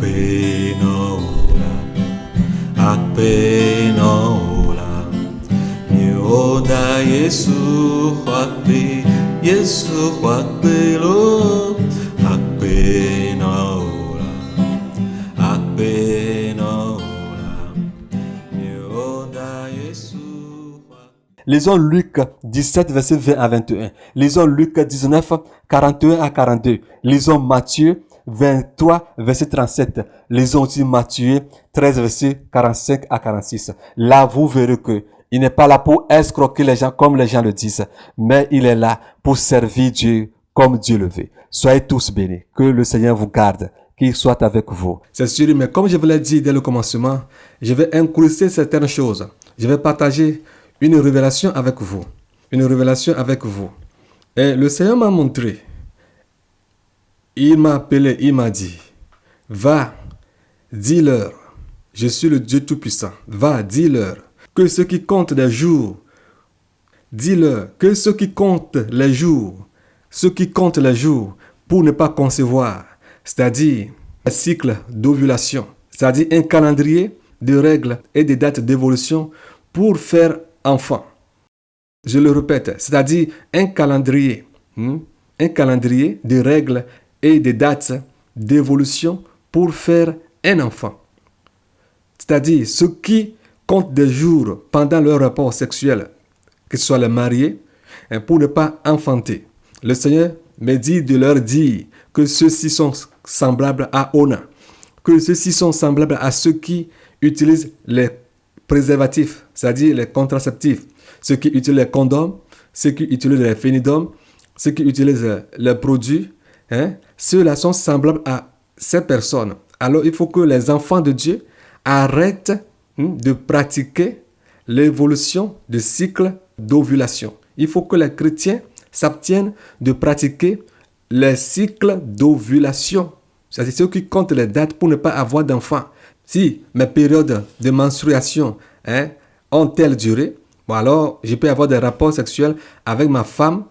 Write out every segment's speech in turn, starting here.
Akpenola, Akpenola, Nyoda Yesu Wakpe, Yesu Wakpelo, Akpenola, Akpenola, Nyoda Yesu. Lisons Luc 17, verset 20 à 21. Lisons Luc 19, 41 à 42. Lisons Matthieu 23, verset 37. Lisons aussi Matthieu 13, verset 45 à 46. Là, vous verrez que il n'est pas là pour escroquer les gens comme les gens le disent, mais il est là pour servir Dieu comme Dieu le veut. Soyez tous bénis. Que le Seigneur vous garde. Qu'il soit avec vous. C'est sûr, mais comme je vous l'ai dit dès le commencement, je vais incruster certaines choses. Je vais partager une révélation avec vous. Une révélation avec vous. Et le Seigneur m'a montré. Il m'a appelé, il m'a dit, va, dis-leur, je suis le Dieu Tout-Puissant. Va, dis-leur, que ce qui compte des jours, dis-leur, que ce qui compte les jours, ce qui compte les jours pour ne pas concevoir, c'est-à-dire un cycle d'ovulation, c'est-à-dire un calendrier de règles et de dates d'évolution pour faire enfant. Je le répète, c'est-à-dire un calendrier de règles et des dates d'évolution pour faire un enfant. C'est-à-dire ceux qui comptent des jours pendant leur rapport sexuel, que ce soit les mariés, pour ne pas enfanter. Le Seigneur me dit de leur dire que ceux-ci sont semblables à Ona, que ceux-ci sont semblables à ceux qui utilisent les préservatifs, c'est-à-dire les contraceptifs, ceux qui utilisent les condoms, ceux qui utilisent les fénidomes, ceux qui utilisent les produits, ceux-là sont semblables à ces personnes. Alors il faut que les enfants de Dieu arrêtent de pratiquer l'évolution du cycle d'ovulation. Il faut que les chrétiens s'abstiennent de pratiquer les cycles d'ovulation. C'est-à-dire ceux qui comptent les dates pour ne pas avoir d'enfants. Si mes périodes de menstruation ont telle durée, bon alors je peux avoir des rapports sexuels avec ma femme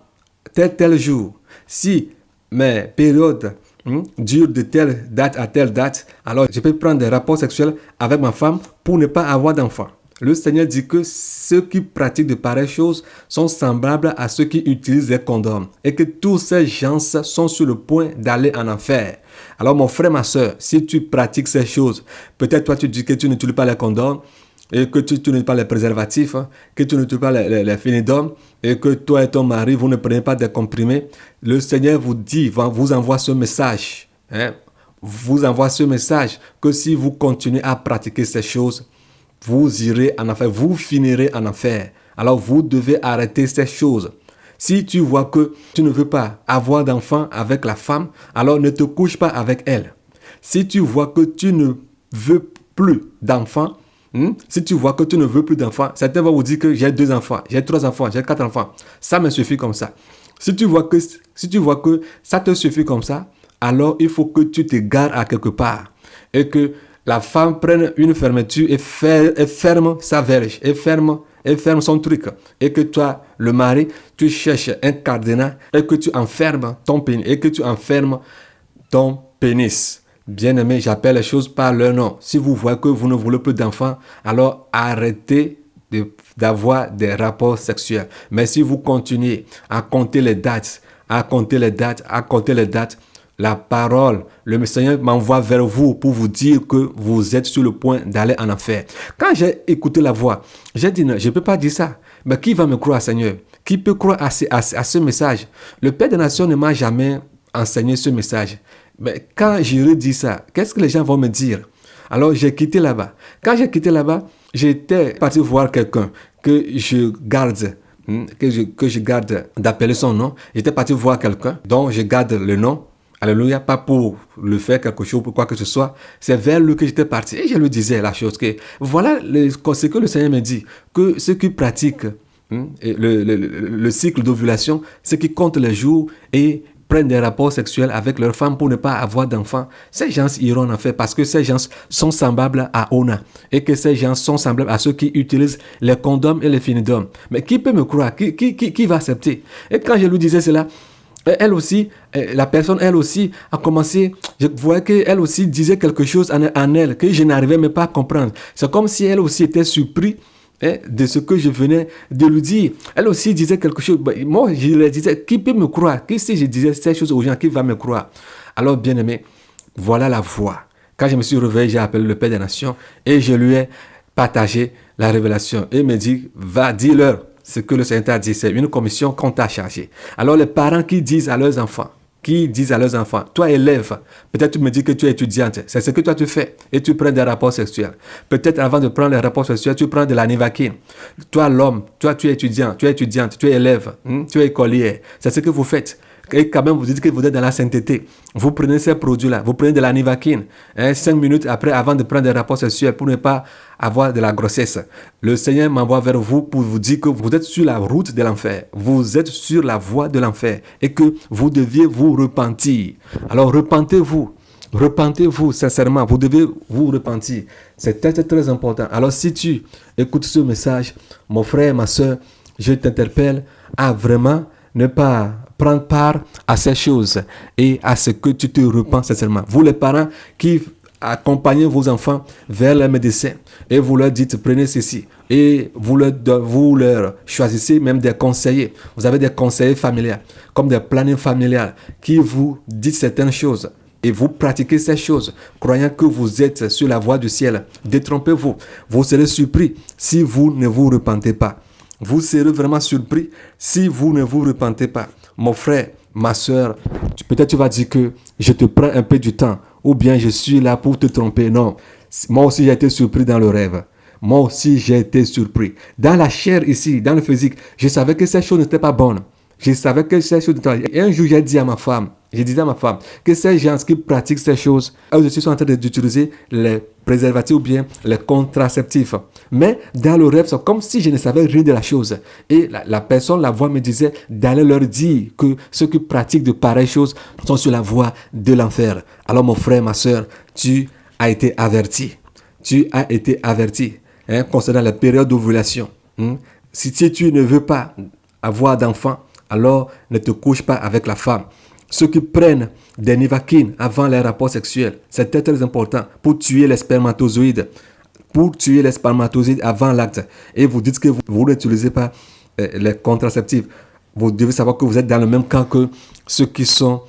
tel jour. Si mes périodes durent de telle date à telle date, alors je peux prendre des rapports sexuels avec ma femme pour ne pas avoir d'enfants. Le Seigneur dit que ceux qui pratiquent de pareilles choses sont semblables à ceux qui utilisent les condoms et que tous ces gens sont sur le point d'aller en enfer. Alors mon frère, ma soeur, si tu pratiques ces choses, peut-être toi tu dis que tu n'utilises pas les condoms et que tu n'utilises pas les préservatifs, que tu n'utilises pas les fénidomes et que toi et ton mari, vous ne prenez pas des comprimés. Le Seigneur vous dit, vous envoie ce message. Vous envoie ce message que si vous continuez à pratiquer ces choses, vous irez en enfer, vous finirez en enfer. Alors vous devez arrêter ces choses. Si tu vois que tu ne veux pas avoir d'enfant avec la femme, alors ne te couche pas avec elle. Si tu vois que tu ne veux plus d'enfants, si tu vois que tu ne veux plus d'enfants, certains vont vous dire que j'ai 2 enfants, j'ai 3 enfants, j'ai 4 enfants. Ça me suffit comme ça. Si tu vois que ça te suffit comme ça, alors il faut que tu te gares à quelque part et que la femme prenne une fermeture et ferme sa verge, et ferme son truc. Et que toi, le mari, tu cherches un cadenas et que tu enfermes ton pénis. Bien-aimé, j'appelle les choses par leur nom. Si vous voyez que vous ne voulez plus d'enfants, alors arrêtez d'avoir des rapports sexuels. Mais si vous continuez à compter les dates, la parole, le Seigneur m'envoie vers vous pour vous dire que vous êtes sur le point d'aller en enfer. Quand j'ai écouté la voix, j'ai dit non, je ne peux pas dire ça. Mais qui va me croire, Seigneur? Qui peut croire à ce message? Le Père des Nations ne m'a jamais enseigné ce message. Mais quand je dis ça, qu'est-ce que les gens vont me dire? Alors j'ai quitté là-bas. Quand j'ai quitté là-bas, j'étais parti voir quelqu'un que je garde d'appeler son nom. J'étais parti voir quelqu'un dont je garde le nom. Alléluia, pas pour le faire quelque chose, pour quoi que ce soit. C'est vers lui que j'étais parti. Et je lui disais la chose que, voilà ce que le Seigneur me dit, que ceux qui pratiquent le cycle d'ovulation, ceux qui comptent les jours et prennent des rapports sexuels avec leurs femmes pour ne pas avoir d'enfants, ces gens iront en enfer parce que ces gens sont semblables à Ona et que ces gens sont semblables à ceux qui utilisent les condoms et les fénidomes. Mais qui peut me croire? Qui va accepter? Et quand je lui disais cela, Elle aussi, la personne, elle aussi, a commencé, je voyais qu'elle aussi disait quelque chose en elle, que je n'arrivais même pas à comprendre. C'est comme si elle aussi était surprise de ce que je venais de lui dire. Elle aussi disait quelque chose. Moi, je lui disais, qui peut me croire? Qui si je disais ces choses aux gens, qui va me croire? Alors, bien aimé, voilà la voie. Quand je me suis réveillé, j'ai appelé le Père des Nations et je lui ai partagé la révélation. Et il me dit, va, dis-leur ce que le Seigneur t'a dit. C'est une commission qu'on t'a chargée. Alors, les parents qui disent à leurs enfants, toi élève, peut-être tu me dis que tu es étudiante, c'est ce que toi tu fais et tu prends des rapports sexuels. Peut-être avant de prendre les rapports sexuels, tu prends de la Nivaquine. Toi l'homme, toi tu es étudiant, tu es étudiante, tu es élève, tu es écolier, c'est ce que vous faites. Et quand même, vous dites que vous êtes dans la sainteté. Vous prenez ces produits-là, vous prenez de la Nivaquine, 5 minutes après, avant de prendre des rapports sexuels pour ne pas avoir de la grossesse. Le Seigneur m'envoie vers vous pour vous dire que vous êtes sur la route de l'enfer. Vous êtes sur la voie de l'enfer et que vous deviez vous repentir. Alors, repentez-vous. Repentez-vous sincèrement. Vous devez vous repentir. C'est très, très important. Alors, si tu écoutes ce message, mon frère, ma soeur, je t'interpelle à vraiment ne pas prendre part à ces choses et à ce que tu te repens sincèrement. Vous les parents qui accompagnez vos enfants vers les médecins et vous leur dites prenez ceci et vous leur choisissez même des conseillers. Vous avez des conseillers familiaux comme des plannings familiales qui vous disent certaines choses et vous pratiquez ces choses croyant que vous êtes sur la voie du ciel. Détrompez-vous. Vous serez surpris si vous ne vous repentez pas. Vous serez vraiment surpris si vous ne vous repentez pas. Mon frère, ma soeur, peut-être tu vas dire que je te prends un peu du temps ou bien je suis là pour te tromper. Non, moi aussi j'ai été surpris dans le rêve. Moi aussi j'ai été surpris. Dans la chair ici, dans le physique, je savais que ces choses n'étaient pas bonnes. Je savais que ces choses n'étaient pas bonnes. Et un jour j'ai dit à ma femme, que ces gens qui pratiquent ces choses, eux aussi sont en train d'utiliser les préservatifs ou bien les contraceptifs. Mais dans le rêve, c'est comme si je ne savais rien de la chose. Et la personne, la voix me disait d'aller leur dire que ceux qui pratiquent de pareilles choses sont sur la voie de l'enfer. Alors mon frère, ma soeur, tu as été averti. Tu as été averti concernant la période d'ovulation. Si tu ne veux pas avoir d'enfant, alors ne te couche pas avec la femme. Ceux qui prennent des Nivaquine avant les rapports sexuels, c'est très très important pour tuer les spermatozoïdes. Pour tuer les spermatozoïdes avant l'acte. Et vous dites que vous n'utilisez pas les contraceptifs. Vous devez savoir que vous êtes dans le même camp que ceux qui sont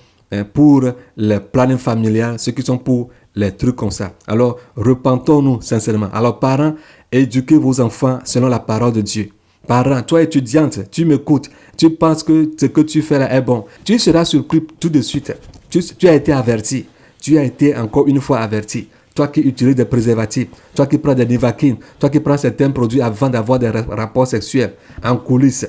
pour les plannings familiales, ceux qui sont pour les trucs comme ça. Alors, repentons-nous sincèrement. Alors, parents, éduquez vos enfants selon la parole de Dieu. Parents, toi étudiante, tu m'écoutes, tu penses que ce que tu fais là est bon. Tu seras surpris tout de suite. Tu as été averti. Tu as été encore une fois averti. Toi qui utilises des préservatifs, toi qui prends des Nivaquine, toi qui prends certains produits avant d'avoir des rapports sexuels en coulisses,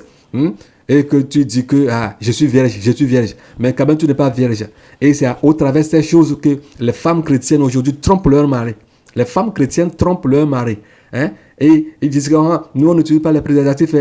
et que tu dis que je suis vierge, mais quand même tu n'es pas vierge. Et c'est au travers de ces choses que les femmes chrétiennes aujourd'hui trompent leur mari. Les femmes chrétiennes trompent leur mari. Et ils disent que nous on n'utilise pas les préservatifs,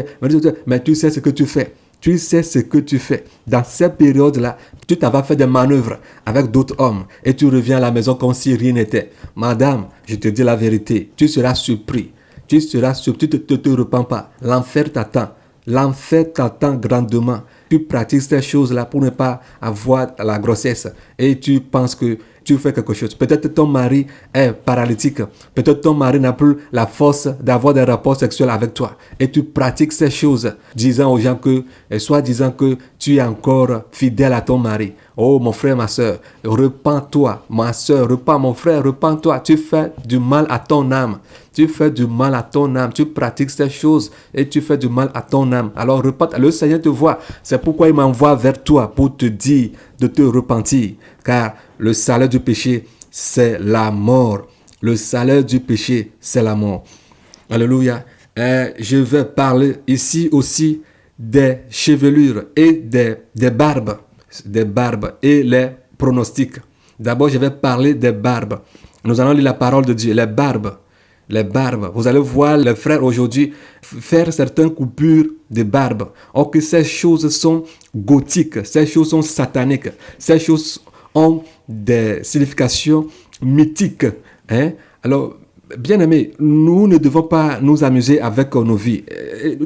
mais tu sais ce que tu fais. Tu sais ce que tu fais. Dans cette période-là, tu t'avais fait des manœuvres avec d'autres hommes et tu reviens à la maison comme si rien n'était. Madame, je te dis la vérité, tu seras surpris. Tu te repens pas. L'enfer t'attend. L'enfer t'attend grandement. Tu pratiques ces choses-là pour ne pas avoir la grossesse et tu penses que tu fais quelque chose. Peut-être ton mari est paralytique. Peut-être ton mari n'a plus la force d'avoir des rapports sexuels avec toi. Et tu pratiques ces choses, disant aux gens que, soit disant que tu es encore fidèle à ton mari. Oh mon frère, ma soeur, repens-toi. Ma soeur, repens, mon frère, repens-toi. Tu fais du mal à ton âme. Tu fais du mal à ton âme. Tu pratiques ces choses et tu fais du mal à ton âme. Alors repens. Le Seigneur te voit. C'est pourquoi il m'envoie vers toi pour te dire de te repentir. Car le salaire du péché, c'est la mort. Le salaire du péché, c'est la mort. Alléluia. Je vais parler ici aussi des chevelures et des barbes. Des barbes et les pronostics. D'abord, je vais parler des barbes. Nous allons lire la parole de Dieu. Les barbes. Les barbes. Vous allez voir les frères aujourd'hui faire certaines coupures de barbes. Or que ces choses sont gothiques. Ces choses sont sataniques. Ces choses ont des significations mythiques. Alors, Bien-aimés, nous ne devons pas nous amuser avec nos vies.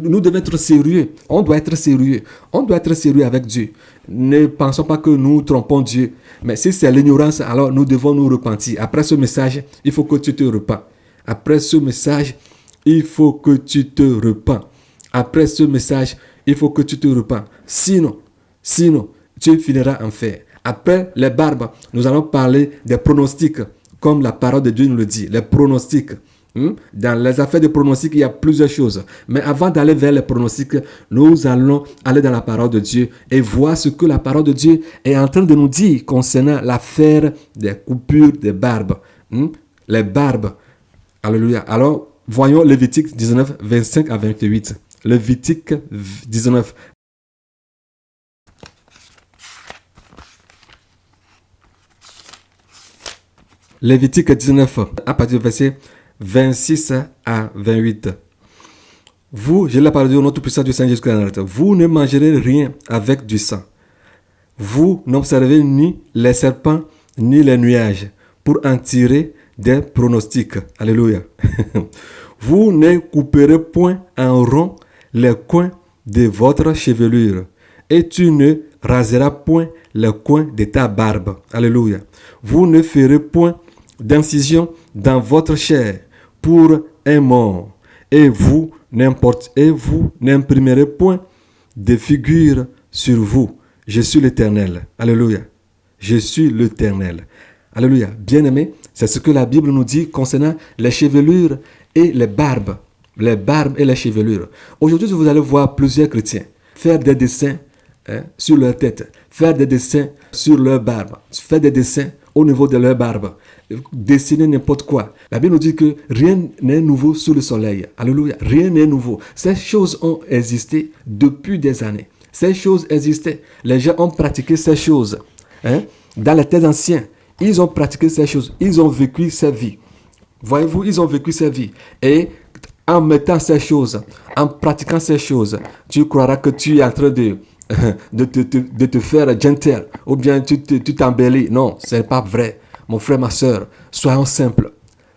Nous devons être sérieux. On doit être sérieux. On doit être sérieux avec Dieu. Ne pensons pas que nous trompons Dieu. Mais si c'est l'ignorance, alors nous devons nous repentir. Après ce message, il faut que tu te repens. Après ce message, il faut que tu te repens. Après ce message, il faut que tu te repens. Sinon, tu finiras en fer. Après les barbes, nous allons parler des pronostics, comme la parole de Dieu nous le dit, les pronostics. Dans les affaires de pronostics, il y a plusieurs choses. Mais avant d'aller vers les pronostics, nous allons aller dans la parole de Dieu et voir ce que la parole de Dieu est en train de nous dire concernant l'affaire des coupures des barbes. Les barbes. Alléluia. Alors, voyons Lévitique 19, 25 à 28. Lévitique 19. Lévitique 19, à partir du verset 26 à 28. Vous, je l'ai parlé au nom tout-puissant du Seigneur Jésus-Christ, vous ne mangerez rien avec du sang. Vous n'observez ni les serpents, ni les nuages, pour en tirer des pronostics. Alléluia. Vous ne couperez point en rond les coins de votre chevelure, et tu ne raseras point les coins de ta barbe. Alléluia. Vous ne ferez point d'incision dans votre chair pour un mort, et vous n'imprimerez point de figure sur vous. Je suis l'Éternel. Alléluia. Je suis l'Éternel. Alléluia. Bien-aimés, c'est ce que la Bible nous dit concernant les chevelures et les barbes. Les barbes et les chevelures. Aujourd'hui, vous allez voir plusieurs chrétiens faire des dessins sur leur tête, faire des dessins sur leur barbe, faire des dessins au niveau de leur barbe, dessiner n'importe quoi. La Bible nous dit que rien n'est nouveau sous le soleil. Alléluia. Rien n'est nouveau. Ces choses ont existé depuis des années. Ces choses existaient. Les gens ont pratiqué ces choses. Dans les temps anciens, ils ont pratiqué ces choses. Ils ont vécu ces vies. Voyez-vous, ils ont vécu ces vies. Et en mettant ces choses, en pratiquant ces choses, tu croiras que tu es en train de te faire gentil, ou bien tu t'embellis. Non, ce n'est pas vrai. Mon frère, ma soeur, soyons simples.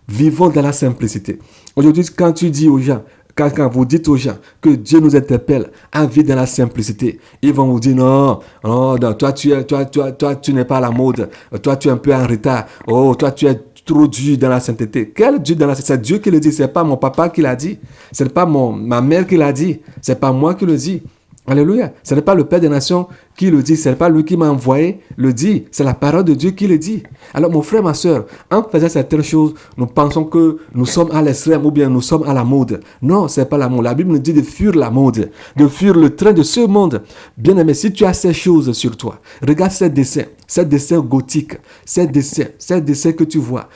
Vivons dans la simplicité. Aujourd'hui, quand tu dis aux gens, quand vous dites aux gens que Dieu nous interpelle à vivre dans la simplicité, ils vont vous dire non, toi tu n'es pas à la mode, toi tu es un peu en retard, toi tu es trop dur dans la sainteté. Quel Dieu dans la sainteté? C'est Dieu qui le dit, c'est pas mon papa qui l'a dit, c'est pas ma mère qui l'a dit, c'est pas moi qui le dis. Alléluia. Ce n'est pas le Père des Nations qui le dit, ce n'est pas lui qui m'a envoyé le dit, c'est la parole de Dieu qui le dit. Alors mon frère, ma soeur, en faisant certaines choses, nous pensons que nous sommes à l'extrême ou bien nous sommes à la mode. Non, ce n'est pas la mode. La Bible nous dit de fuir la mode, de fuir le train de ce monde. Bien aimé, si tu as ces choses sur toi, regarde ces dessins gothiques, ces dessins que tu vois,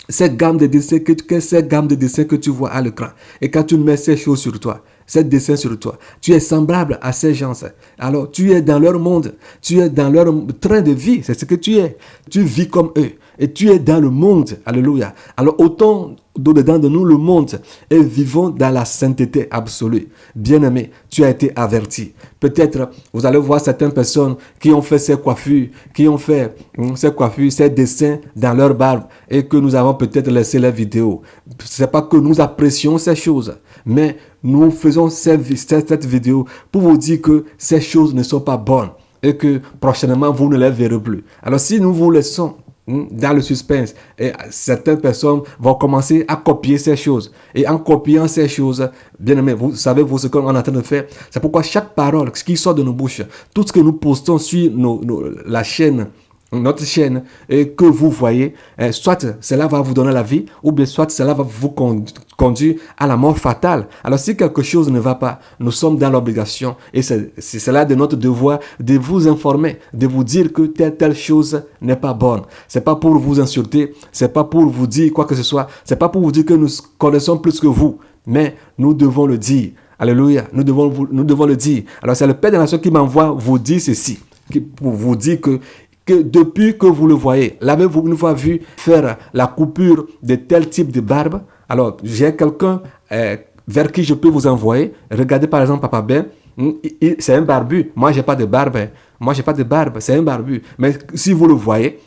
cette gamme de dessins que tu vois à l'écran. Et quand tu mets ces choses sur toi, ces dessins sur toi, tu es semblable à ces gens. Alors, tu es dans leur monde, tu es dans leur train de vie, c'est ce que tu es. Tu vis comme eux et tu es dans le monde. Alléluia. Alors, autant au-dedans de nous le monde et vivons dans la sainteté absolue. Bien-aimé, tu as été averti. Peut-être, vous allez voir certaines personnes qui ont fait ces coiffures, ces dessins dans leur barbe et que nous avons peut-être laissé les vidéos. Ce n'est pas que nous apprécions ces choses, mais nous faisons cette vidéo pour vous dire que ces choses ne sont pas bonnes et que prochainement vous ne les verrez plus. Alors si nous vous laissons dans le suspense, et certaines personnes vont commencer à copier ces choses. Et en copiant ces choses, bien aimé, vous savez ce qu'on est en train de faire. C'est pourquoi chaque parole qui sort de nos bouches, tout ce que nous postons sur notre chaîne et que vous voyez, soit cela va vous donner la vie, ou bien soit cela va vous conduire à la mort fatale. Alors si quelque chose ne va pas, nous sommes dans l'obligation, et c'est cela de notre devoir de vous informer, de vous dire que telle chose n'est pas bonne. C'est pas pour vous insulter, c'est pas pour vous dire quoi que ce soit, c'est pas pour vous dire que nous connaissons plus que vous, mais nous devons le dire. Alléluia, nous devons le dire. Alors c'est le Père des Nations qui m'envoie vous dire ceci, pour vous dire que depuis que vous le voyez, l'avez-vous une fois vu faire la coupure de tel type de barbe? Alors, j'ai quelqu'un vers qui je peux vous envoyer. Regardez par exemple Papa Ben, c'est un barbu. Moi, j'ai pas de barbe. C'est un barbu. Mais si vous le voyez,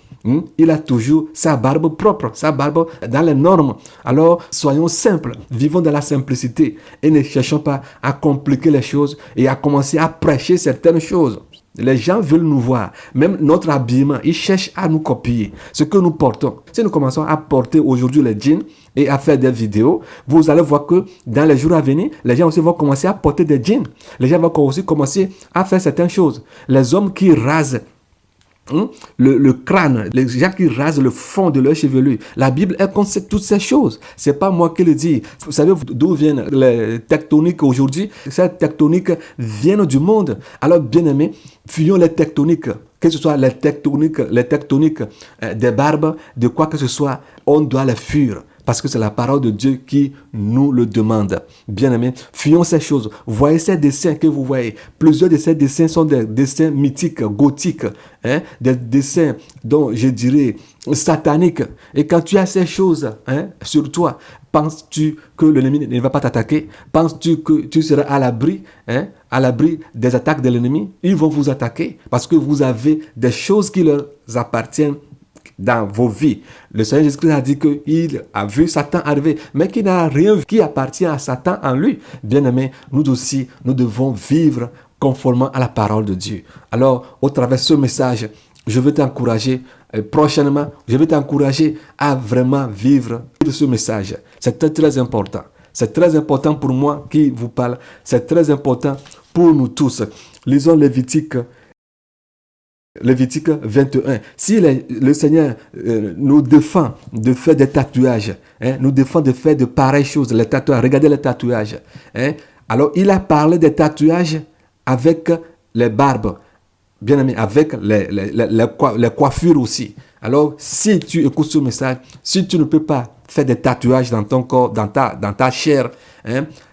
Il a toujours sa barbe propre, sa barbe dans les normes. Alors, soyons simples, vivons dans la simplicité et ne cherchons pas à compliquer les choses et à commencer à prêcher certaines choses. Les gens veulent nous voir. Même notre habillement, ils cherchent à nous copier. Ce que nous portons. Si nous commençons à porter aujourd'hui les jeans et à faire des vidéos, vous allez voir que dans les jours à venir, les gens aussi vont commencer à porter des jeans. Les gens vont aussi commencer à faire certaines choses. Les hommes qui rasent le crâne, les gens qui rasent le fond de leur chevelu. La Bible, elle concerne toutes ces choses. C'est pas moi qui le dis. Vous savez d'où viennent les tectoniques aujourd'hui? Ces tectoniques viennent du monde. Alors, bien aimés, fuyons les tectoniques. Que ce soit les tectoniques des barbes, de quoi que ce soit, on doit les fuir. Parce que c'est la parole de Dieu qui nous le demande. Bien-aimés, fuyons ces choses. Voyez ces dessins que vous voyez. Plusieurs de ces dessins sont des dessins mythiques, gothiques. Des dessins dont je dirais sataniques. Et quand tu as ces choses sur toi, penses-tu que l'ennemi ne va pas t'attaquer? Penses-tu que tu seras à l'abri des attaques de l'ennemi? Ils vont vous attaquer parce que vous avez des choses qui leur appartiennent dans vos vies. Le Seigneur Jésus-Christ a dit qu'il a vu Satan arriver, mais qu'il n'a rien vu qui appartient à Satan en lui. Bien-aimés, nous aussi, nous devons vivre conformément à la parole de Dieu. Alors, au travers de ce message, je veux t'encourager, prochainement, je veux t'encourager à vraiment vivre ce message. C'est très, très important. C'est très important pour moi qui vous parle. C'est très important pour nous tous. Lisons Lévitique 21. Si le Seigneur nous défend de faire des tatouages, nous défend de faire de pareilles choses, les tatouages, regardez les tatouages. Alors, il a parlé des tatouages avec les barbes, bien aimé, avec les coiffures aussi. Alors, si tu écoutes ce message, si tu ne peux pas faire des tatouages dans ton corps, dans ta chair,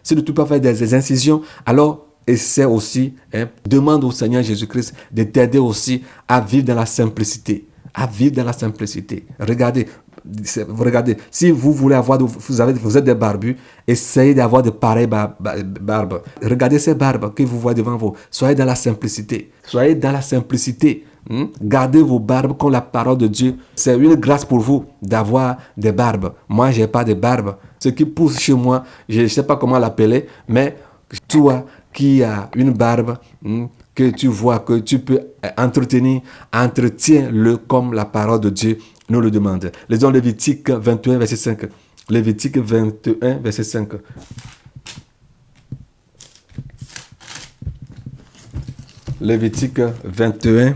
si tu ne peux pas faire des incisions, alors essaie aussi, demande au Seigneur Jésus-Christ de t'aider aussi à vivre dans la simplicité. À vivre dans la simplicité. Regardez, si vous voulez avoir, vous êtes des barbus, essayez d'avoir de pareilles barbes. Regardez ces barbes que vous voyez devant vous. Soyez dans la simplicité. Soyez dans la simplicité. Gardez vos barbes comme la parole de Dieu. C'est une grâce pour vous d'avoir des barbes. Moi, je n'ai pas de barbe. Ce qui pousse chez moi, je ne sais pas comment l'appeler, mais toi qui a une barbe, que tu vois que tu peux entretenir, entretiens-le comme la parole de Dieu nous le demande. Lisons Lévitique 21, verset 5. Lévitique 21, verset 5. Lévitique 21,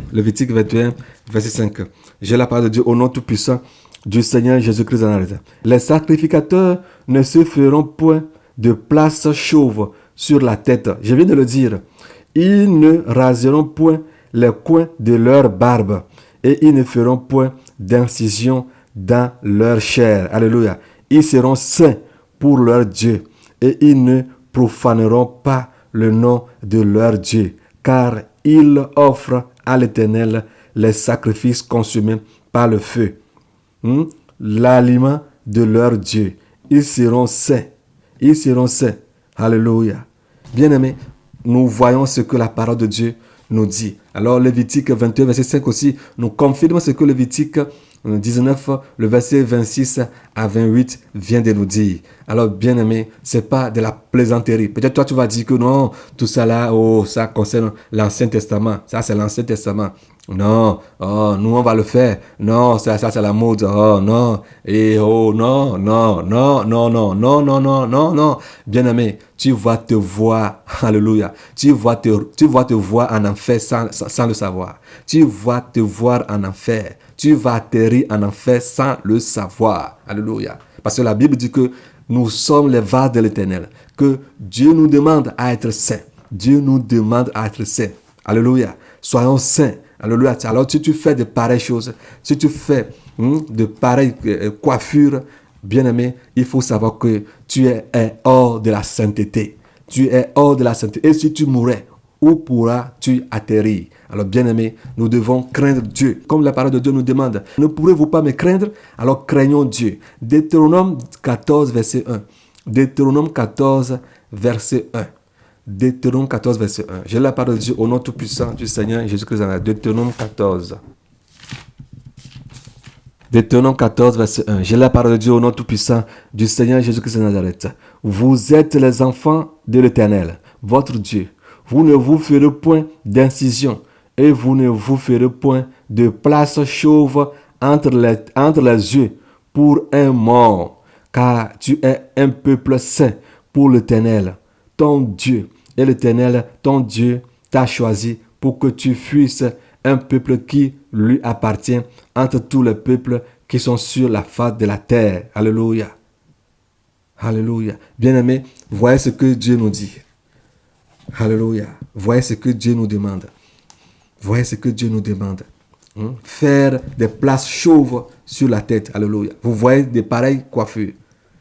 verset 5. J'ai la parole de Dieu au nom tout-puissant du Seigneur Jésus-Christ de Nazareth. Les sacrificateurs ne se feront point de place chauve sur la tête. Je viens de le dire. Ils ne raseront point les coins de leur barbe et ils ne feront point d'incision dans leur chair. Alléluia. Ils seront saints pour leur Dieu et ils ne profaneront pas le nom de leur Dieu, car ils offrent à l'Éternel les sacrifices consumés par le feu, l'aliment de leur Dieu. Ils seront saints. Ils seront saints. Alléluia. Bien-aimés, nous voyons ce que la parole de Dieu nous dit. Alors, Lévitique 21, verset 5 aussi, nous confirme ce que Lévitique 19, le verset 26 à 28 vient de nous dire. Alors, bien-aimé, c'est pas de la plaisanterie. Peut-être toi, tu vas dire que non, tout ça là, ça concerne l'Ancien Testament. Ça, c'est l'Ancien Testament. Non, nous, on va le faire. Non, ça c'est la mode. Non. Non. Bien-aimé, tu vas te voir, alléluia. Tu vas te voir en enfer sans le savoir. Tu vas te voir en enfer. Tu vas atterrir en enfer sans le savoir. Alléluia. Parce que la Bible dit que nous sommes les vases de l'Éternel. Que Dieu nous demande à être saints. Dieu nous demande à être saints. Alléluia. Soyons saints. Alléluia. Alors, si tu fais de pareilles choses, si tu fais de pareilles coiffures, bien-aimé, il faut savoir que tu es hors de la sainteté. Tu es hors de la sainteté. Et si tu mourais, où pourras-tu atterrir? Alors, bien-aimé, nous devons craindre Dieu. Comme la parole de Dieu nous demande, ne pourrez-vous pas me craindre? Alors, craignons Dieu. Deutéronome 14, verset 1. Deutéronome 14, verset 1. Deutéronome 14, verset 1. J'ai la parole de Dieu au nom tout-puissant du Seigneur Jésus-Christ. Deutéronome 14. Deutéronome 14, verset 1. J'ai la parole de Dieu au nom tout-puissant du Seigneur Jésus-Christ de Nazareth. Vous êtes les enfants de l'Éternel, votre Dieu. Vous ne vous ferez point d'incision et vous ne vous ferez point de place chauve entre les yeux pour un mort, car tu es un peuple saint pour l'Éternel, ton Dieu. Et l'Éternel, ton Dieu, t'a choisi pour que tu fuisses un peuple qui lui appartient entre tous les peuples qui sont sur la face de la terre. Alléluia. Alléluia. Bien-aimés, voyez ce que Dieu nous dit. Alléluia. Voyez ce que Dieu nous demande. Voyez ce que Dieu nous demande. Faire des places chauves sur la tête. Alléluia. Vous voyez des pareilles coiffures.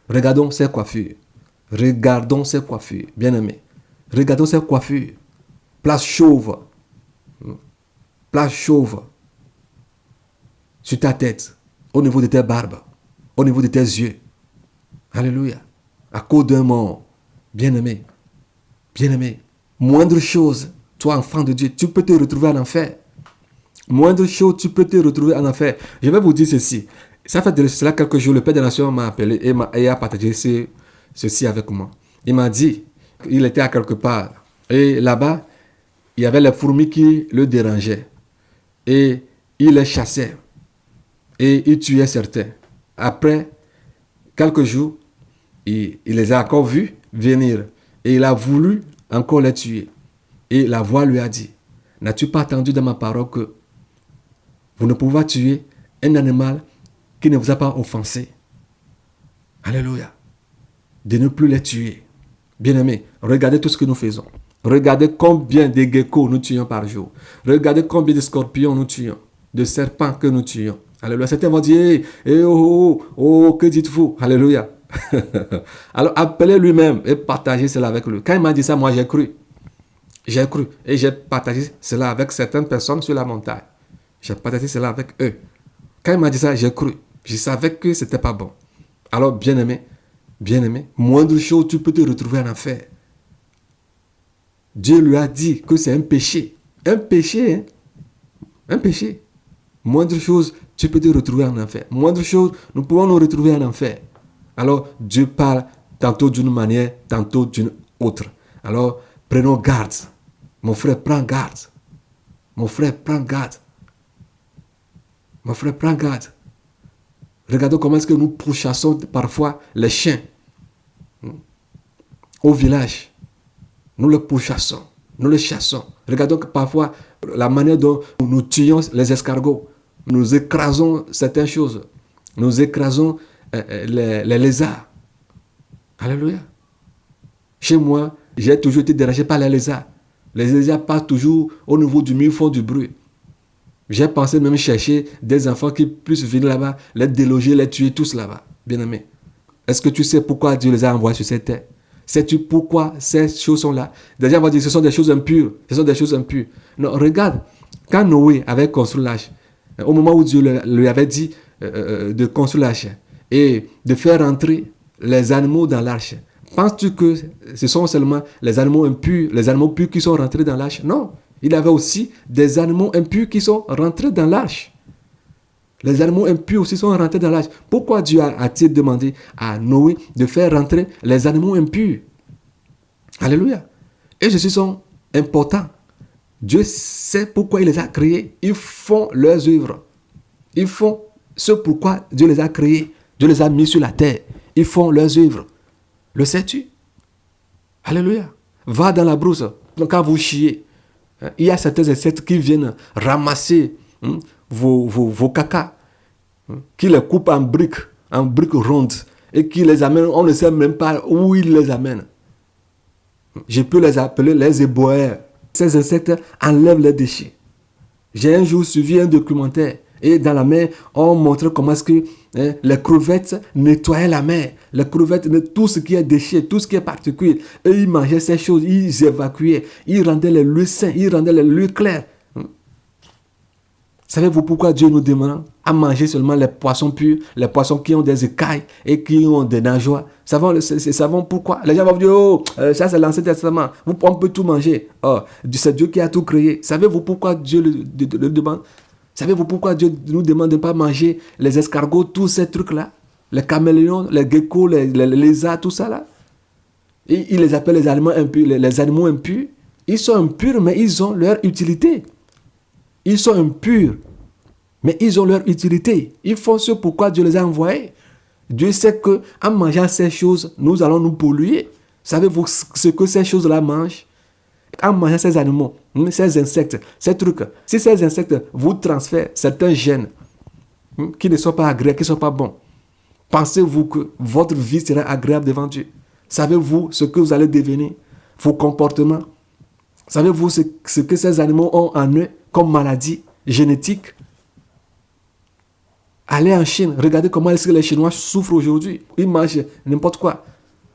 Regardons ces coiffures. Regardons ces coiffures. Bien-aimés. Regardons ces coiffures. Place chauve. Place chauve. Sur ta tête. Au niveau de tes barbes. Au niveau de tes yeux. Alléluia. À cause d'un mort. Bien-aimé. Bien-aimé. Moindre chose, toi enfant de Dieu, tu peux te retrouver en enfer. Moindre chose, tu peux te retrouver en enfer. Je vais vous dire ceci. Ça fait de cela quelques jours, le Père des Nations m'a appelé et a partagé ceci avec moi. Il m'a dit qu'il était à quelque part. Et là-bas, il y avait les fourmis qui le dérangeaient. Et il les chassait. Et il tuait certains. Après quelques jours, il les a encore vus venir. Et il a voulu encore les tuer. Et la voix lui a dit, n'as-tu pas entendu dans ma parole que vous ne pouvez pas tuer un animal qui ne vous a pas offensé? Alléluia. De ne plus les tuer. Bien-aimés, regardez tout ce que nous faisons. Regardez combien de geckos nous tuons par jour. Regardez combien de scorpions nous tuons. De serpents que nous tuons. Alléluia. Certains vont dire, que dites-vous? Alléluia. Alors appelez lui-même et partagez cela avec lui. Quand il m'a dit ça, moi j'ai cru. J'ai cru et j'ai partagé cela avec certaines personnes sur la montagne. J'ai partagé cela avec eux. Quand il m'a dit ça, j'ai cru. Je savais que c'était pas bon. Alors bien-aimé, moindre chose, tu peux te retrouver en enfer. Dieu lui a dit que c'est un péché. Un péché, hein? Un péché. Moindre chose, tu peux te retrouver en enfer. Moindre chose, nous pouvons nous retrouver en enfer. Alors, Dieu parle tantôt d'une manière, tantôt d'une autre. Alors, prenons garde. Mon frère, prends garde. Mon frère, prends garde. Mon frère, prends garde. Regardons comment est-ce que nous pourchassons parfois les chiens. Au village. Nous les pourchassons. Nous les chassons. Regardons parfois la manière dont nous tuons les escargots. Nous écrasons certaines choses. Nous écrasons les lézards. Alléluia. Chez moi, j'ai toujours été dérangé par les lézards. Les lézards passent toujours au niveau du mur, font du bruit. J'ai pensé même chercher des enfants qui puissent venir là-bas, les déloger, les tuer tous là-bas. Bien-aimé. Est-ce que tu sais pourquoi Dieu les a envoyés sur cette terre? Sais-tu pourquoi ces choses sont là? Des gens vont dire que ce sont des choses impures. Ce sont des choses impures. Non, regarde. Quand Noé avait construit l'arche, au moment où Dieu lui avait dit de construire l'arche et de faire entrer les animaux dans l'arche, penses-tu que ce sont seulement les animaux impurs, les animaux purs qui sont rentrés dans l'arche? Non. Il y avait aussi des animaux impurs qui sont rentrés dans l'arche. Les animaux impurs aussi sont rentrés dans l'arche. Pourquoi Dieu a-t-il demandé à Noé de faire rentrer les animaux impurs? Alléluia. Et ceux-ci sont importants. Dieu sait pourquoi il les a créés. Ils font leurs œuvres. Ils font ce pourquoi Dieu les a créés. Dieu les a mis sur la terre. Ils font leurs œuvres. Le sais-tu? Alléluia. Va dans la brousse. Quand vous chiez, il y a certains insectes qui viennent ramasser vos cacas, qui les coupent en briques rondes et qui les amènent. On ne sait même pas où ils les amènent. Je peux les appeler les éboueurs. Ces insectes enlèvent les déchets. J'ai un jour suivi un documentaire et dans la mer, on montrait comment est-ce que les crevettes nettoyaient la mer. Les crevettes, tout ce qui est déchets, tout ce qui est particulier. Et ils mangeaient ces choses, ils évacuaient, ils rendaient les lieux sains, ils rendaient les lieux clairs. Savez-vous pourquoi Dieu nous demande à manger seulement les poissons purs, les poissons qui ont des écailles et qui ont des nageoires? Savons pourquoi? Les gens vont dire, ça c'est l'Ancien Testament, on peut tout manger. Oh, c'est Dieu qui a tout créé. Savez-vous pourquoi Dieu le demande? Savez-vous pourquoi Dieu nous demande de ne pas manger les escargots, tous ces trucs-là? Les caméléons, les geckos, les lézards, tout ça là. Et il les appelle les animaux impurs, les animaux impurs. Ils sont impurs, mais ils ont leur utilité. Ils sont impurs, mais ils ont leur utilité. Ils font ce pourquoi Dieu les a envoyés. Dieu sait qu'en mangeant ces choses, nous allons nous polluer. Savez-vous ce que ces choses-là mangent? En mangeant ces animaux, ces insectes, ces trucs, si ces insectes vous transfèrent certains gènes qui ne sont pas agréables, qui ne sont pas bons, pensez-vous que votre vie sera agréable devant Dieu? Savez-vous ce que vous allez devenir? Vos comportements? Savez-vous ce que ces animaux ont en eux comme maladie génétique? Allez en Chine, regardez comment est-ce que les Chinois souffrent aujourd'hui. Ils mangent n'importe quoi.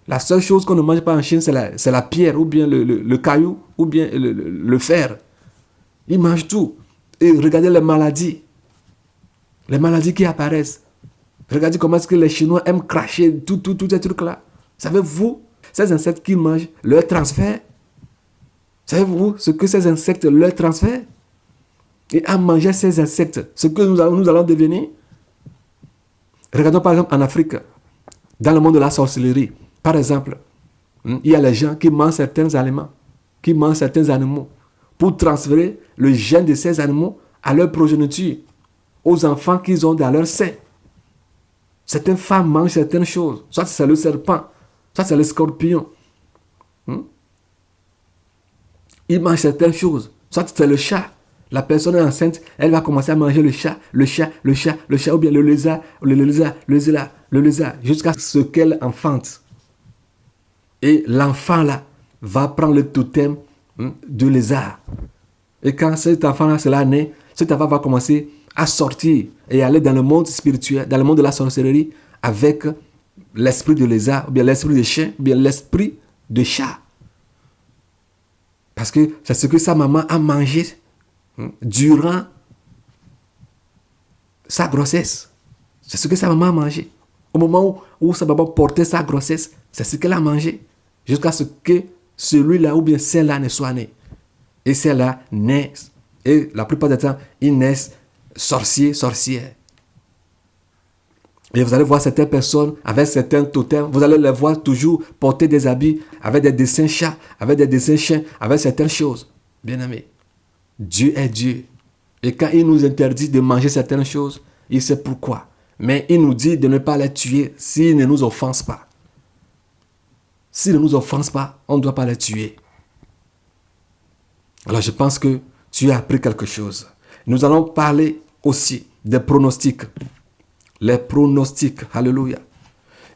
La seule chose qu'on ne mange pas en Chine, c'est la pierre, ou bien le caillou, ou bien le fer. Ils mangent tout. Et regardez les maladies. Les maladies qui apparaissent. Regardez comment est-ce que les Chinois aiment cracher tous ces trucs-là. Savez-vous, ces insectes qu'ils mangent, leur transfert? Savez-vous ce que ces insectes leur transfèrent? Et à manger ces insectes, ce que nous allons devenir? Regardons par exemple en Afrique, dans le monde de la sorcellerie. Par exemple, il y a les gens qui mangent certains aliments, qui mangent certains animaux, pour transférer le gène de ces animaux à leur progéniture, aux enfants qu'ils ont dans leur sein. Certaines femmes mangent certaines choses, soit c'est le serpent, soit c'est le scorpion. Ils mangent certaines choses, soit c'est le chat. La personne est enceinte, elle va commencer à manger le chat, ou bien le lézard, jusqu'à ce qu'elle enfante. Et l'enfant là va prendre le totem de lézard. Et quand cet enfant là sera né, cet enfant va commencer à sortir et aller dans le monde spirituel, dans le monde de la sorcellerie, avec l'esprit de lézard, ou bien l'esprit de chien, ou bien l'esprit de chat. Parce que c'est ce que sa maman a mangé durant sa grossesse. C'est ce que sa maman a mangé. Au moment où sa maman portait sa grossesse, c'est ce qu'elle a mangé. Jusqu'à ce que celui-là ou bien celle-là ne soit né. Et celle-là naît. Et la plupart du temps, ils naissent sorciers, sorcières. Et vous allez voir certaines personnes avec certains totems, vous allez les voir toujours porter des habits avec des dessins chats, avec des dessins chiens, avec certaines choses. Bien aimé, Dieu est Dieu. Et quand il nous interdit de manger certaines choses, il sait pourquoi. Mais il nous dit de ne pas les tuer s'ils ne nous offensent pas. S'ils ne nous offensent pas, on ne doit pas les tuer. Alors je pense que tu as appris quelque chose. Nous allons parler aussi des pronostics. Les pronostics, alléluia.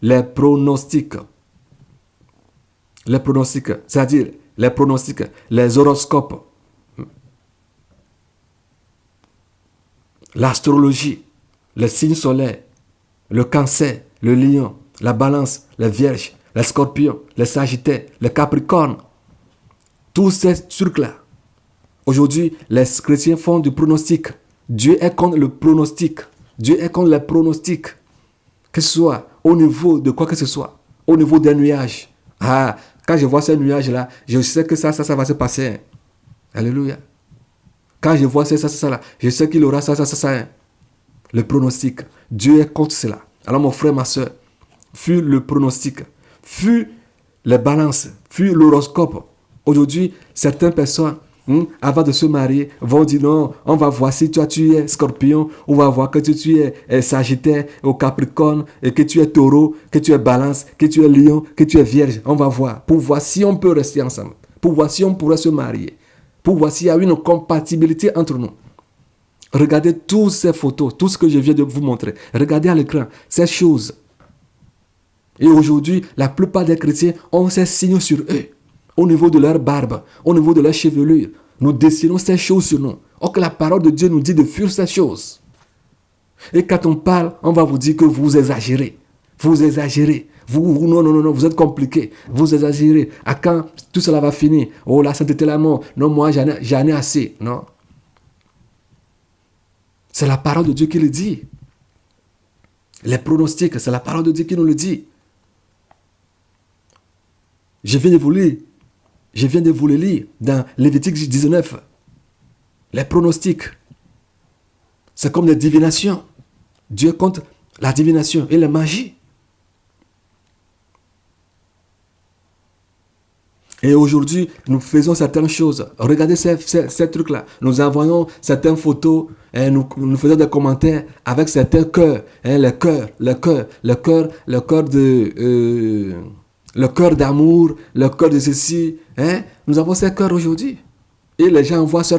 Les pronostics. Les pronostics, c'est-à-dire les pronostics, les horoscopes, l'astrologie, les signes solaires, le cancer, le lion, la balance, les vierges, les scorpions, les sagittaires, les capricornes. Tous ces trucs-là. Aujourd'hui, les chrétiens font du pronostic. Dieu est contre le pronostic. Dieu est contre les pronostics. Que ce soit au niveau de quoi que ce soit. Au niveau des nuages. Ah, quand je vois ces nuages-là, je sais que ça va se passer. Alléluia. Quand je vois ça là, je sais qu'il aura ça. Le pronostic. Dieu est contre cela. Alors mon frère, ma soeur, fuis le pronostic. Fuis les balances. Fuis l'horoscope. Aujourd'hui, certaines personnes, avant de se marier, vont dire non, on va voir si toi tu es scorpion, on va voir que tu es sagittaire ou capricorne, et que tu es taureau, que tu es balance, que tu es lion, que tu es vierge. On va voir, pour voir si on peut rester ensemble, pour voir si on pourrait se marier, pour voir s'il y a une compatibilité entre nous. Regardez toutes ces photos, tout ce que je viens de vous montrer. Regardez à l'écran, ces choses. Et aujourd'hui, la plupart des chrétiens ont ces signes sur eux. Au niveau de leur barbe, au niveau de leur chevelure. Nous dessinons ces choses sur nous. Or que la parole de Dieu nous dit de fuir ces choses. Et quand on parle, on va vous dire que vous exagérez. Vous exagérez. Non, vous êtes compliqué. Vous exagérez. À quand tout cela va finir? Oh, la sainteté, l'amour. Non, moi, j'en ai assez. Non. C'est la parole de Dieu qui le dit. Les pronostics, c'est la parole de Dieu qui nous le dit. Je viens de vous le lire dans Lévitique 19. Les pronostics. C'est comme des divinations. Dieu contre la divination et la magie. Et aujourd'hui, nous faisons certaines choses. Regardez ces trucs-là. Nous envoyons certaines photos, et nous faisons des commentaires avec certains cœurs. Le cœur d'amour, le cœur de ceci. Nous avons ces cœurs aujourd'hui. Et les gens envoient ces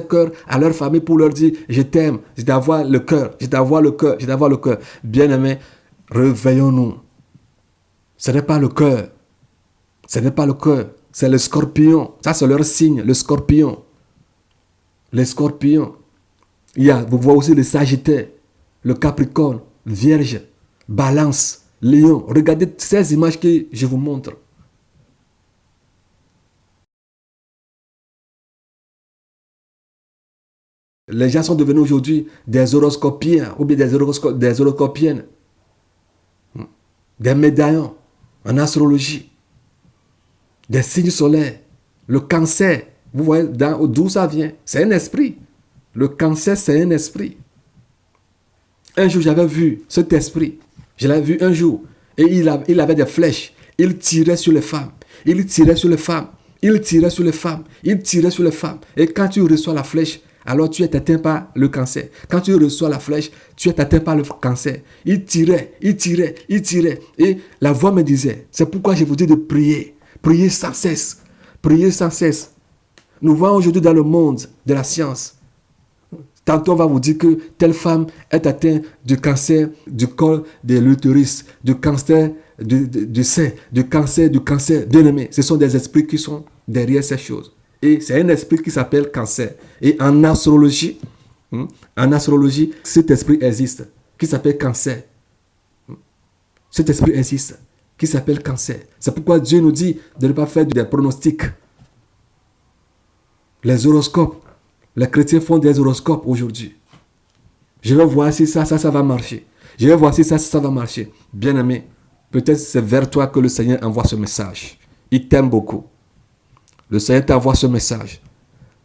cœurs à leur famille pour leur dire, je t'aime, je t'envoie le cœur, je t'envoie le cœur, je t'envoie le cœur. Bien-aimés, réveillons-nous. Ce n'est pas le cœur. Ce n'est pas le cœur, c'est le scorpion. Ça, c'est leur signe, le scorpion. Les scorpions. Vous voyez aussi le Sagittaire, le Capricorne, Vierge, Balance, Lion. Regardez ces images que je vous montre. Les gens sont devenus aujourd'hui des horoscopiens ou bien des horoscopiennes. Des médaillons en astrologie. Des signes solaires. Le Cancer, vous voyez d'où ça vient? C'est un esprit. Le Cancer, c'est un esprit. Un jour, j'avais vu cet esprit. Je l'avais vu un jour. Et il avait des flèches. Il tirait sur les femmes. Il tirait sur les femmes. Il tirait sur les femmes. Il tirait sur les femmes. Et quand tu reçois la flèche, alors tu es atteint par le cancer. Quand tu reçois la flèche, tu es atteint par le cancer. Il tirait, il tirait, il tirait. Et la voix me disait, c'est pourquoi je vous dis de prier. Priez sans cesse. Priez sans cesse. Nous voyons aujourd'hui dans le monde de la science. Tantôt on va vous dire que telle femme est atteinte du cancer du col de l'utérus, du cancer du sein, du cancer. Bien aimé, ce sont des esprits qui sont derrière ces choses. Et c'est un esprit qui s'appelle cancer. Et en astrologie, cet esprit existe, qui s'appelle cancer. Cet esprit existe, qui s'appelle cancer. C'est pourquoi Dieu nous dit de ne pas faire des pronostics. Les horoscopes. Les chrétiens font des horoscopes aujourd'hui. Je vais voir si ça va marcher. Je vais voir si ça va marcher. Bien-aimé, peut-être c'est vers toi que le Seigneur envoie ce message. Il t'aime beaucoup. Le Seigneur t'envoie ce message.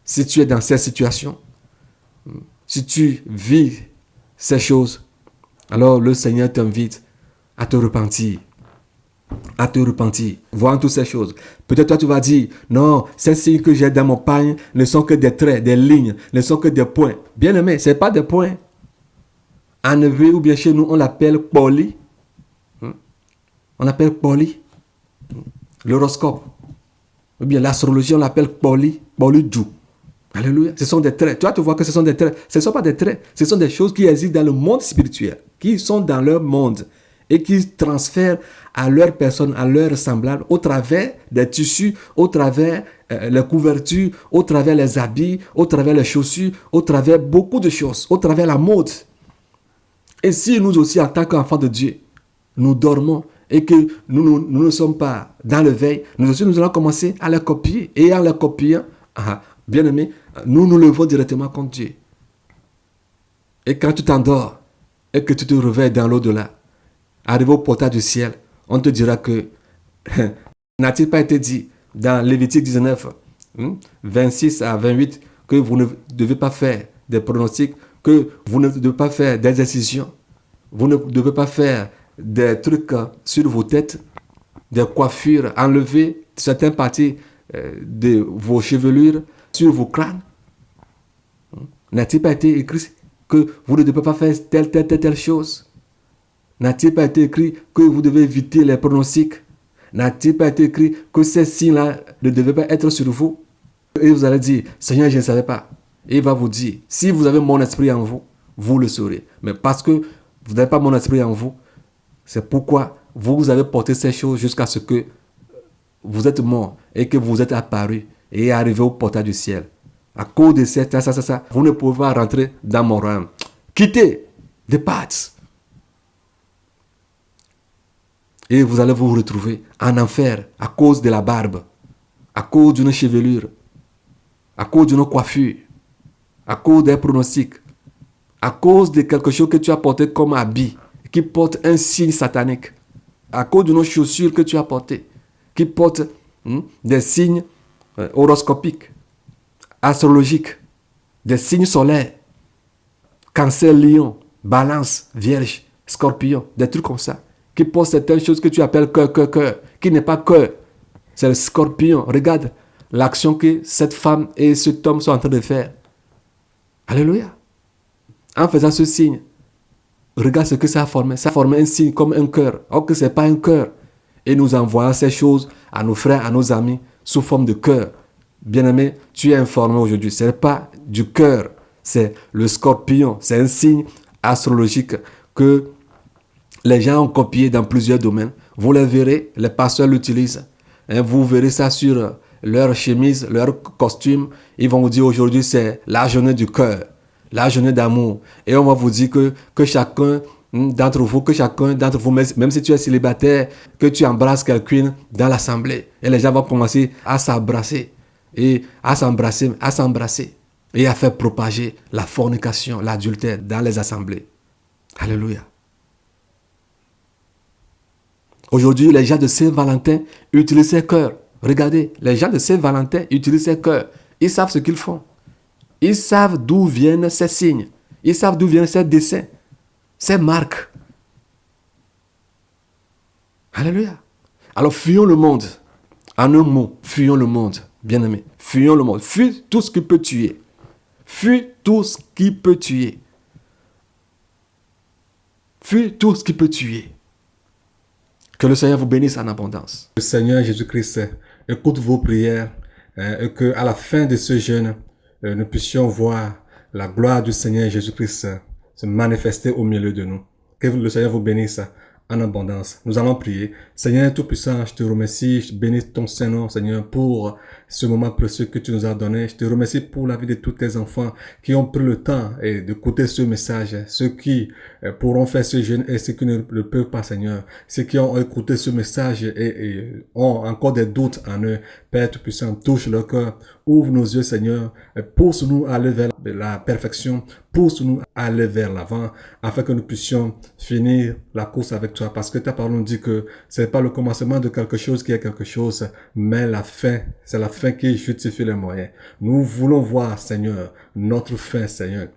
Si tu es dans cette situation, si tu vis ces choses, alors le Seigneur t'invite à te repentir. À te repentir, voyant toutes ces choses. Peut-être toi tu vas dire, non, ces signes que j'ai dans mon pagne ne sont que des traits, des lignes, ne sont que des points. Bien aimé, ce n'est pas des points. En hébreu ou bien chez nous, on l'appelle poli. On l'appelle poli. L'horoscope. Ou bien l'astrologie, on l'appelle polydju. Alléluia. Ce sont des traits. Tu vois que ce sont des traits. Ce ne sont pas des traits. Ce sont des choses qui existent dans le monde spirituel, qui sont dans leur monde et qui transfèrent à leur personne, à leur semblable, au travers des tissus, au travers les couvertures, au travers les habits, au travers les chaussures, au travers beaucoup de choses, au travers la mode. Et si nous aussi, en tant qu'enfants de Dieu, nous dormons et que nous ne sommes pas dans le veille, nous aussi nous allons commencer à les copier. Et en les copiant, bien aimé, nous nous levons directement contre Dieu. Et quand tu t'endors et que tu te réveilles dans l'au-delà, arrivé au portail du ciel, on te dira que n'a-t-il pas été dit dans Lévitique 19, 26 à 28, que vous ne devez pas faire des pronostics, que vous ne devez pas faire des décisions, vous ne devez pas faire des trucs sur vos têtes, des coiffures, enlever certaines parties de vos chevelures sur vos crânes. N'a-t-il pas été écrit que vous ne devez pas faire telle chose? N'a-t-il pas été écrit que vous devez éviter les pronostics? N'a-t-il pas été écrit que ces signes-là ne devaient pas être sur vous? Et vous allez dire, Seigneur, je ne savais pas. Et il va vous dire, si vous avez mon esprit en vous, vous le saurez. Mais parce que vous n'avez pas mon esprit en vous, c'est pourquoi vous avez porté ces choses jusqu'à ce que vous êtes mort et que vous êtes apparu et arrivé au portail du ciel. À cause de ça, vous ne pouvez pas rentrer dans mon royaume. Quittez, départ. Et vous allez vous retrouver en enfer à cause de la barbe, à cause d'une chevelure, à cause d'une coiffure, à cause des pronostics, à cause de quelque chose que tu as porté comme habit, qui porte un signe satanique, à cause d'une chaussure que tu as portée, qui porte des signes horoscopiques, astrologiques, des signes solaires. Cancer, lion, balance, vierge, scorpion, des trucs comme ça. Qui posent certaines choses que tu appelles cœur, qui n'est pas cœur. C'est le scorpion. Regarde l'action que cette femme et cet homme sont en train de faire. Alléluia. En faisant ce signe, regarde ce que ça a formé. Ça a formé un signe comme un cœur. Or que ce n'est pas un cœur. Et nous envoyons ces choses à nos frères, à nos amis, sous forme de cœur. Bien-aimé, tu es informé aujourd'hui. Ce n'est pas du cœur. C'est le scorpion. C'est un signe astrologique que les gens ont copié dans plusieurs domaines. Vous les verrez, les pasteurs l'utilisent. Et vous verrez ça sur leur chemise, leur costume. Ils vont vous dire aujourd'hui c'est la journée du cœur, la journée d'amour. Et on va vous dire que chacun d'entre vous, même si tu es célibataire, que tu embrasses quelqu'un dans l'assemblée. Et les gens vont commencer à s'embrasser. Et à s'embrasser. Et à faire propager la fornication, l'adultère dans les assemblées. Alléluia. Aujourd'hui, les gens de Saint-Valentin utilisent ces cœurs. Regardez, les gens de Saint-Valentin utilisent ces cœurs. Ils savent ce qu'ils font. Ils savent d'où viennent ces signes. Ils savent d'où viennent ces dessins, ces marques. Alléluia. Alors, fuyons le monde. En un mot, fuyons le monde. Bien-aimés, fuyons le monde. Fuis tout ce qui peut tuer. Fuis tout ce qui peut tuer. Fuis tout ce qui peut tuer. Que le Seigneur vous bénisse en abondance. Le Seigneur Jésus-Christ écoute vos prières et qu'à la fin de ce jeûne, nous puissions voir la gloire du Seigneur Jésus-Christ se manifester au milieu de nous. Que le Seigneur vous bénisse en abondance. Nous allons prier. Seigneur Tout-Puissant, je te remercie, je bénis ton Saint-Nom, Seigneur, pour ce moment précieux que tu nous as donné. Je te remercie pour la vie de tous tes enfants qui ont pris le temps d'écouter ce message, ceux qui pourront faire ce jeûne et ceux qui ne le peuvent pas, Seigneur. Ceux qui ont écouté ce message et ont encore des doutes en eux. Père Tout-Puissant, touche leur cœur, ouvre nos yeux, Seigneur, pousse-nous à aller vers la perfection, pousse-nous à aller vers l'avant, afin que nous puissions finir la course avec toi, parce que ta parole nous dit que c'est pas le commencement de quelque chose qui est quelque chose, mais la fin, c'est la fin qui justifie les moyens. Nous voulons voir, Seigneur, notre fin, Seigneur,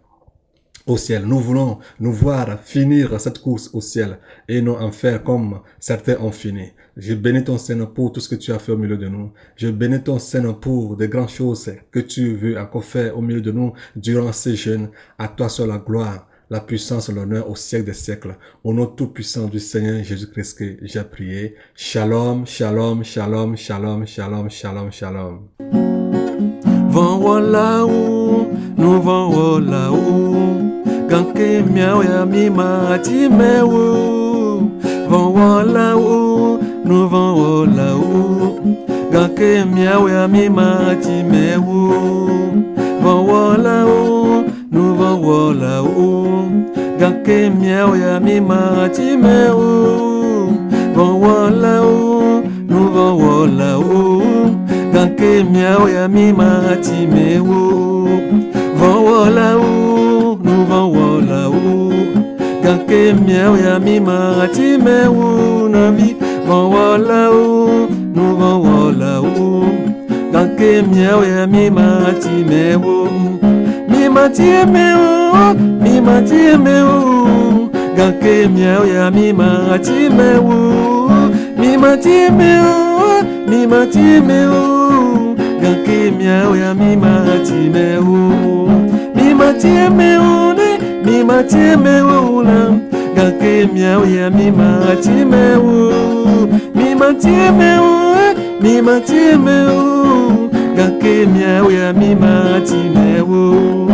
au ciel. Nous voulons nous voir finir cette course au ciel et non en faire comme certains ont fini. Je bénis ton Seigneur pour tout ce que tu as fait au milieu de nous. Je bénis ton Seigneur pour des grandes choses que tu veux encore faire au milieu de nous durant ces jeûnes. À toi soit la gloire, la puissance, l'honneur au siècle des siècles. Au nom tout puissant du Seigneur Jésus-Christ que j'ai prié. Shalom, shalom, shalom, shalom, shalom, shalom, shalom. Van là-haut, nous van là-haut. Ganke miao ya mima timeu. Van là-haut, nous van là-haut. Ganke miao ya mima timeu. Van là-haut, nous van là-haut. Ganke miao ya mima timeu. Van là-haut, nous van là-haut. Ganke miao ya mima timeu. Van là-haut, nous van là-haut. Ganke miao ya mima timeu. Navi, van là-haut, nous van là-haut. Ganke miao ya mima timeu. Mima timeu, mima timeu. Ganke miao ya mima timeu. Mima timeu, mima timeu. Ganke miao ya mima timeu. Mima timeu ne, mima timeu la. Ganke miao ya mima timeu. Mima timeu, mima timeu. Ganke miao ya mima timeu.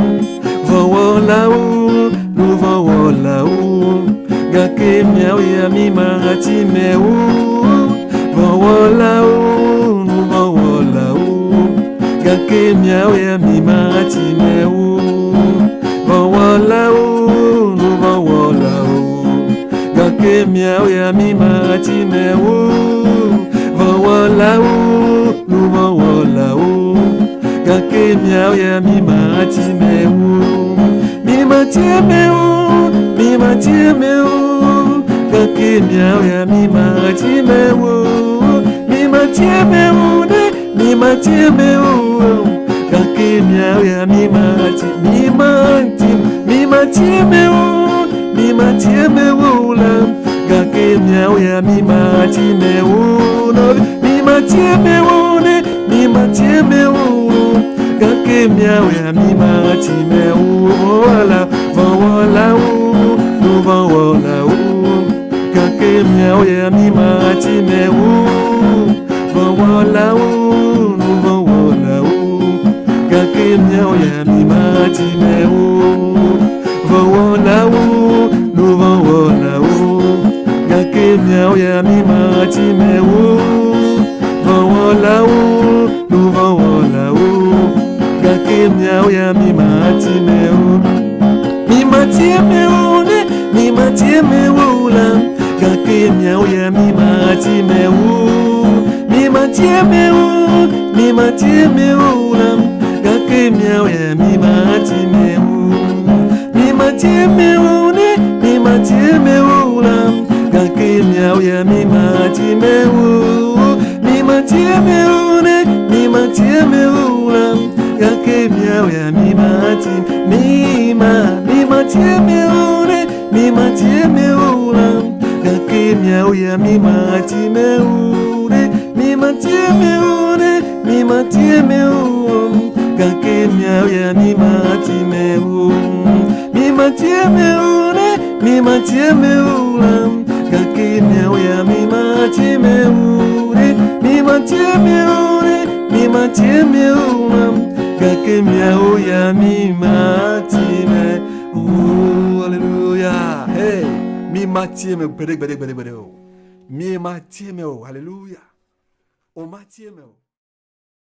Van là-haut, nous van là-haut. Ganke miao ya mima timeu. Van là-haut, nous van là-haut. Ganke miao ya mima timeu. Van là-haut, nous van là-haut. Ganke miao ya mima timeu. Van là-haut, nous van là-haut. Ganke miao ya mima timeu. Mima timeu, mima timeu. Ganke miao ya mima timeu. Mima timeu ne, mima timeu. Ganke miao ya mima timeu. Mima matime o, mi matime o la, gake miao ya mi matime o no, mi matime o ne, mi matime o, gake miao ya mi matime o la, van wala o, no van wala o, gake miao ya mi matime o, van wala o, no van wala o, gake miao ya mi matime o, van wala o, no van wala o, gake miao ya mi matime o, van wala o, no van wala o, gake miao ya mi matime o, mi matime o ne, mi matime o la, gake miao ya mi matime o, mi matime o, mi matime o la, gake miao ya mi matime o, mi matime o ne, mi matime o la, gake miao ya mi matime o, mi matime o ne, mi matime o la, gake miao ya mi matime, mi matime o ne, mi matime o la, gake miao ya mi matime o ne, mi matime o ne, mi matime o, gake miao ya mi matime o, mi matime o ne, mi matime o la, gake miao ya mi matime o ne, mi matime o ne, mi matime o la, gake miao ya mi matime o. Hallelujah. Hey, mi matime bere bere bere bere o, mi matime o. Hallelujah. O matime o.